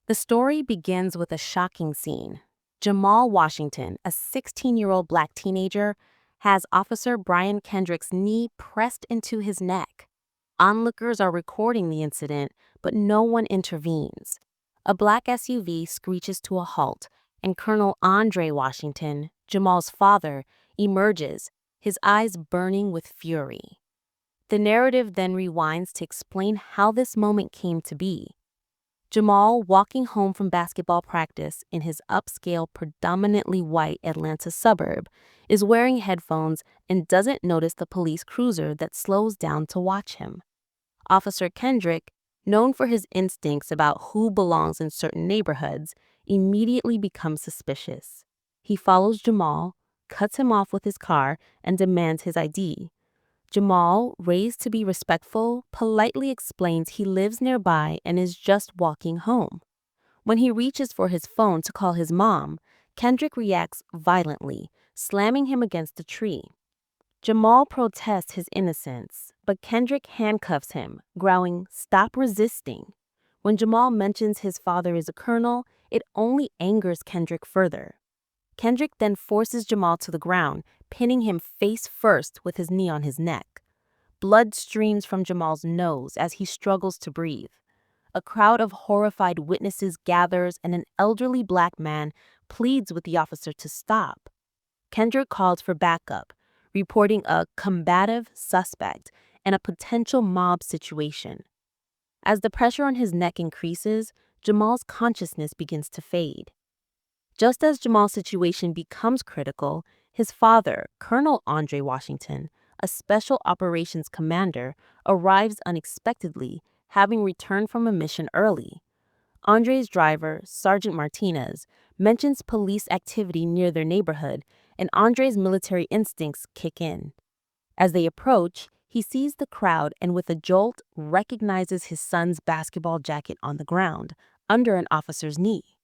The story begins with a shocking scene. Jamal Washington, a 16-year-old black teenager, has Officer Brian Kendrick's knee pressed into his neck. Onlookers are recording the incident, but no one intervenes. A black SUV screeches to a halt, and Colonel Andre Washington, Jamal's father, emerges, his eyes burning with fury. The narrative then rewinds to explain how this moment came to be. Jamal, walking home from basketball practice in his upscale, predominantly white Atlanta suburb, is wearing headphones and doesn't notice the police cruiser that slows down to watch him. Officer Kendrick, known for his instincts about who belongs in certain neighborhoods, immediately becomes suspicious. He follows Jamal, cuts him off with his car, and demands his ID. Jamal, raised to be respectful, politely explains he lives nearby and is just walking home. When he reaches for his phone to call his mom, Kendrick reacts violently, slamming him against a tree. Jamal protests his innocence, but Kendrick handcuffs him, growling, "Stop resisting." When Jamal mentions his father is a colonel, it only angers Kendrick further. Kendrick then forces Jamal to the ground, pinning him face first with his knee on his neck. Blood streams from Jamal's nose as he struggles to breathe. A crowd of horrified witnesses gathers and an elderly black man pleads with the officer to stop. Kendrick calls for backup, reporting a combative suspect and a potential mob situation. As the pressure on his neck increases, Jamal's consciousness begins to fade. Just as Jamal's situation becomes critical, his father, Colonel Andre Washington, a special operations commander, arrives unexpectedly, having returned from a mission early. Andre's driver, Sergeant Martinez, mentions police activity near their neighborhood, and Andre's military instincts kick in. As they approach, he sees the crowd and with a jolt recognizes his son's basketball jacket on the ground, under an officer's knee.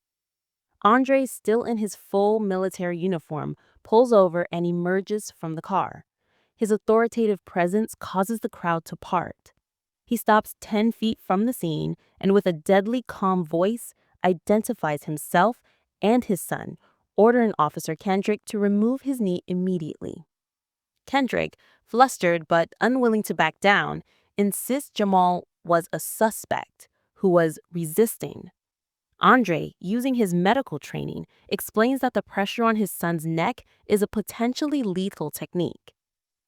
Andre, still in his full military uniform, pulls over and emerges from the car. His authoritative presence causes the crowd to part. He stops 10 feet from the scene and with a deadly calm voice identifies himself and his son, ordering Officer Kendrick to remove his knee immediately. Kendrick, flustered but unwilling to back down, insists Jamal was a suspect who was resisting. Andre, using his medical training, explains that the pressure on his son's neck is a potentially lethal technique.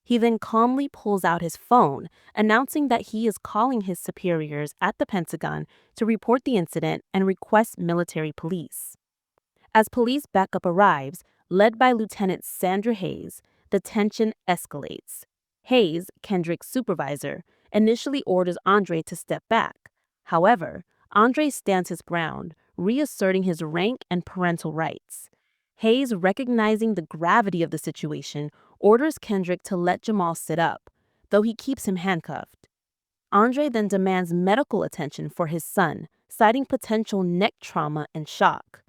He then calmly pulls out his phone, announcing that he is calling his superiors at the Pentagon to report the incident and request military police. As police backup arrives, led by Lieutenant Sandra Hayes, the tension escalates. Hayes, Kendrick's supervisor, initially orders Andre to step back. However, Andre stands his ground, reasserting his rank and parental rights. Hayes, recognizing the gravity of the situation, orders Kendrick to let Jamal sit up, though he keeps him handcuffed. Andre then demands medical attention for his son, citing potential neck trauma and shock.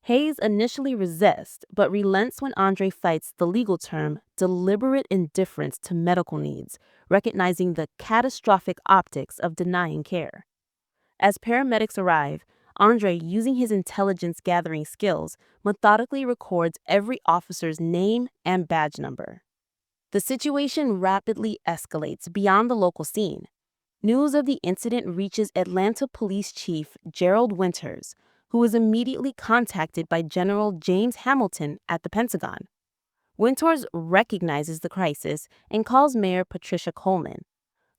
Hayes initially resists, but relents when Andre cites the legal term deliberate indifference to medical needs, recognizing the catastrophic optics of denying care. As paramedics arrive, Andre, using his intelligence-gathering skills, methodically records every officer's name and badge number. The situation rapidly escalates beyond the local scene. News of the incident reaches Atlanta Police Chief Gerald Winters, who is immediately contacted by General James Hamilton at the Pentagon. Winters recognizes the crisis and calls Mayor Patricia Coleman,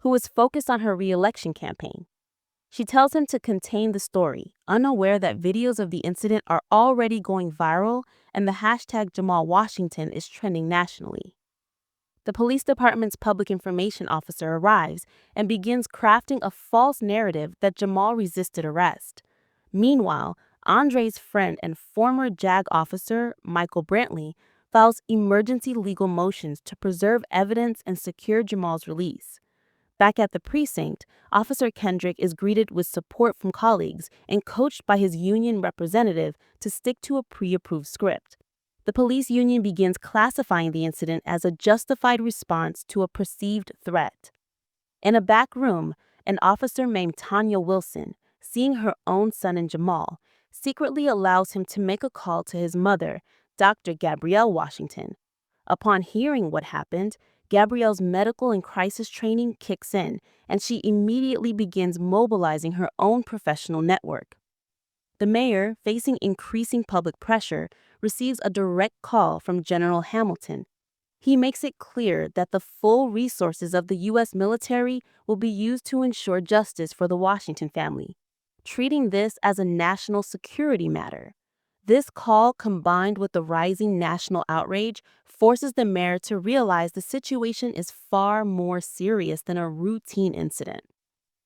who is focused on her re-election campaign. She tells him to contain the story, unaware that videos of the incident are already going viral and the hashtag Jamal Washington is trending nationally. The police department's public information officer arrives and begins crafting a false narrative that Jamal resisted arrest. Meanwhile, Andre's friend and former JAG officer, Michael Brantley, files emergency legal motions to preserve evidence and secure Jamal's release. Back at the precinct, Officer Kendrick is greeted with support from colleagues and coached by his union representative to stick to a pre-approved script. The police union begins classifying the incident as a justified response to a perceived threat. In a back room, an officer named Tanya Wilson, seeing her own son in Jamal secretly allows him to make a call to his mother, Dr. Gabrielle Washington. Upon hearing what happened, Gabrielle's medical and crisis training kicks in, and she immediately begins mobilizing her own professional network. The mayor, facing increasing public pressure, receives a direct call from General Hamilton. He makes it clear that the full resources of the U.S. military will be used to ensure justice for the Washington family, treating this as a national security matter. This call, combined with the rising national outrage, forces the mayor to realize the situation is far more serious than a routine incident.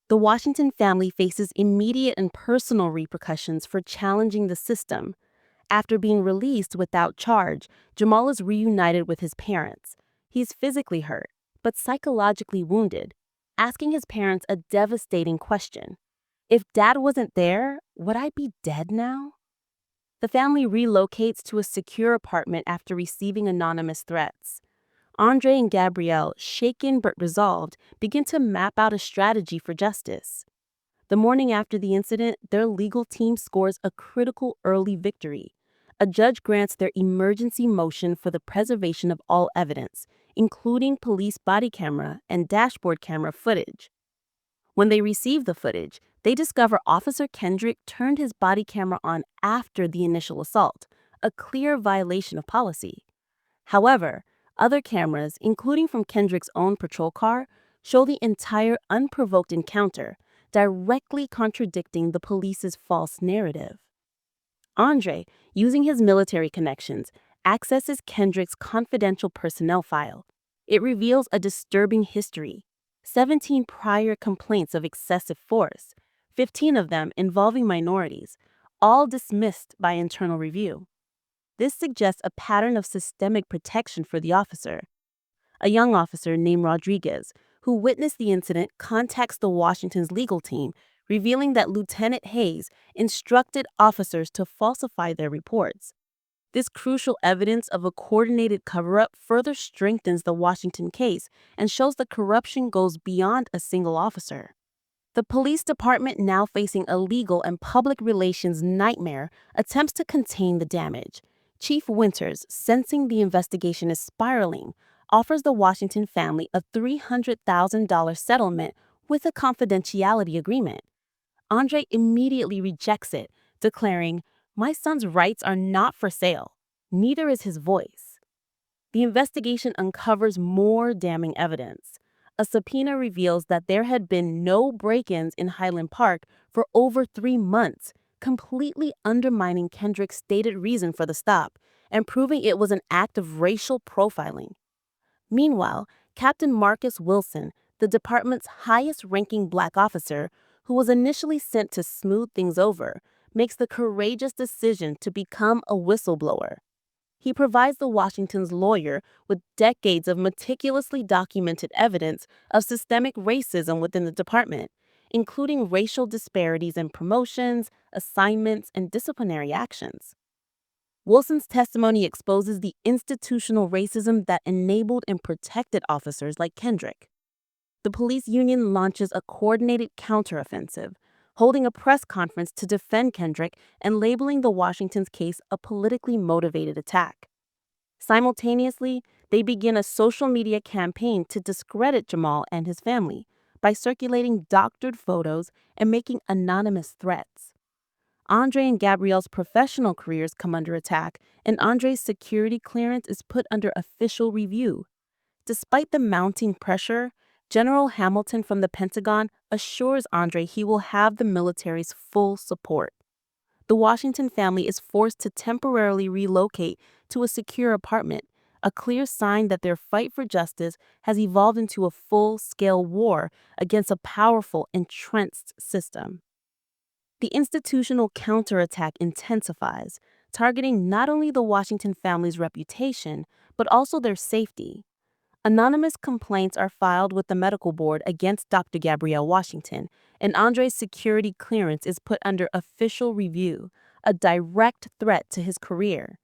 The Washington family faces immediate and personal repercussions for challenging the system. After being released without charge, Jamal is reunited with his parents. He's physically hurt, but psychologically wounded, asking his parents a devastating question. If Dad wasn't there, would I be dead now? The family relocates to a secure apartment after receiving anonymous threats. Andre and Gabrielle, shaken but resolved, begin to map out a strategy for justice. The morning after the incident, their legal team scores a critical early victory. A judge grants their emergency motion for the preservation of all evidence, including police body camera and dashboard camera footage. When they receive the footage, they discover Officer Kendrick turned his body camera on after the initial assault, a clear violation of policy. However, other cameras, including from Kendrick's own patrol car, show the entire unprovoked encounter, directly contradicting the police's false narrative. Andre, using his military connections, accesses Kendrick's confidential personnel file. It reveals a disturbing history: 17 prior complaints of excessive force, 15 of them involving minorities, all dismissed by internal review. This suggests a pattern of systemic protection for the officer. A young officer named Rodriguez, who witnessed the incident, contacts the Washington's legal team, revealing that Lieutenant Hayes instructed officers to falsify their reports. This crucial evidence of a coordinated cover-up further strengthens the Washington case and shows that corruption goes beyond a single officer. The police department, now facing a legal and public relations nightmare, attempts to contain the damage. Chief Winters, sensing the investigation is spiraling, offers the Washington family a $300,000 settlement with a confidentiality agreement. Andre immediately rejects it, declaring, "My son's rights are not for sale. Neither is his voice." The investigation uncovers more damning evidence. A subpoena reveals that there had been no break-ins in Highland Park for over 3 months, completely undermining Kendrick's stated reason for the stop and proving it was an act of racial profiling. Meanwhile, Captain Marcus Wilson, the department's highest-ranking black officer, who was initially sent to smooth things over, makes the courageous decision to become a whistleblower. He provides the Washington's lawyer with decades of meticulously documented evidence of systemic racism within the department, including racial disparities in promotions, assignments, and disciplinary actions. Wilson's testimony exposes the institutional racism that enabled and protected officers like Kendrick. The police union launches a coordinated counteroffensive, holding a press conference to defend Kendrick and labeling the Washington's case a politically motivated attack. Simultaneously, they begin a social media campaign to discredit Jamal and his family by circulating doctored photos and making anonymous threats. Andre and Gabrielle's professional careers come under attack, and Andre's security clearance is put under official review. Despite the mounting pressure, General Hamilton from the Pentagon assures Andre he will have the military's full support. The Washington family is forced to temporarily relocate to a secure apartment, a clear sign that their fight for justice has evolved into a full-scale war against a powerful, entrenched system. The institutional counterattack intensifies, targeting not only the Washington family's reputation, but also their safety. Anonymous complaints are filed with the medical board against Dr. Gabrielle Washington, and Andre's security clearance is put under official review, a direct threat to his career.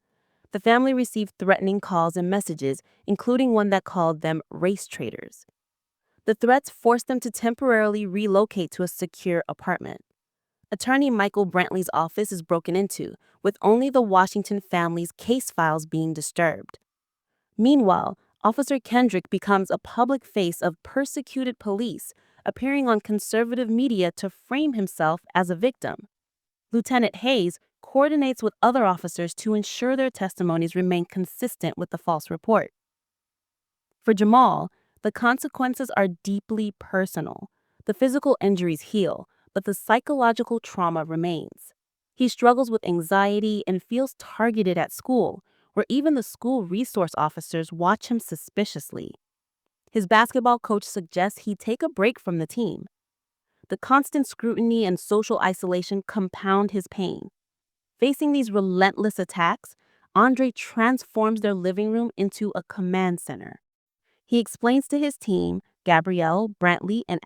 The family received threatening calls and messages, including one that called them race traitors. The threats forced them to temporarily relocate to a secure apartment. Attorney Michael Brantley's office is broken into, with only the Washington family's case files being disturbed. Meanwhile, Officer Kendrick becomes a public face of persecuted police, appearing on conservative media to frame himself as a victim. Lieutenant Hayes coordinates with other officers to ensure their testimonies remain consistent with the false report. For Jamal, the consequences are deeply personal. The physical injuries heal, but the psychological trauma remains. He struggles with anxiety and feels targeted at school, where even the school resource officers watch him suspiciously. His basketball coach suggests he take a break from the team. The constant scrutiny and social isolation compound his pain. Facing these relentless attacks, Andre transforms their living room into a command center. He explains to his team, Gabrielle, Brantley, and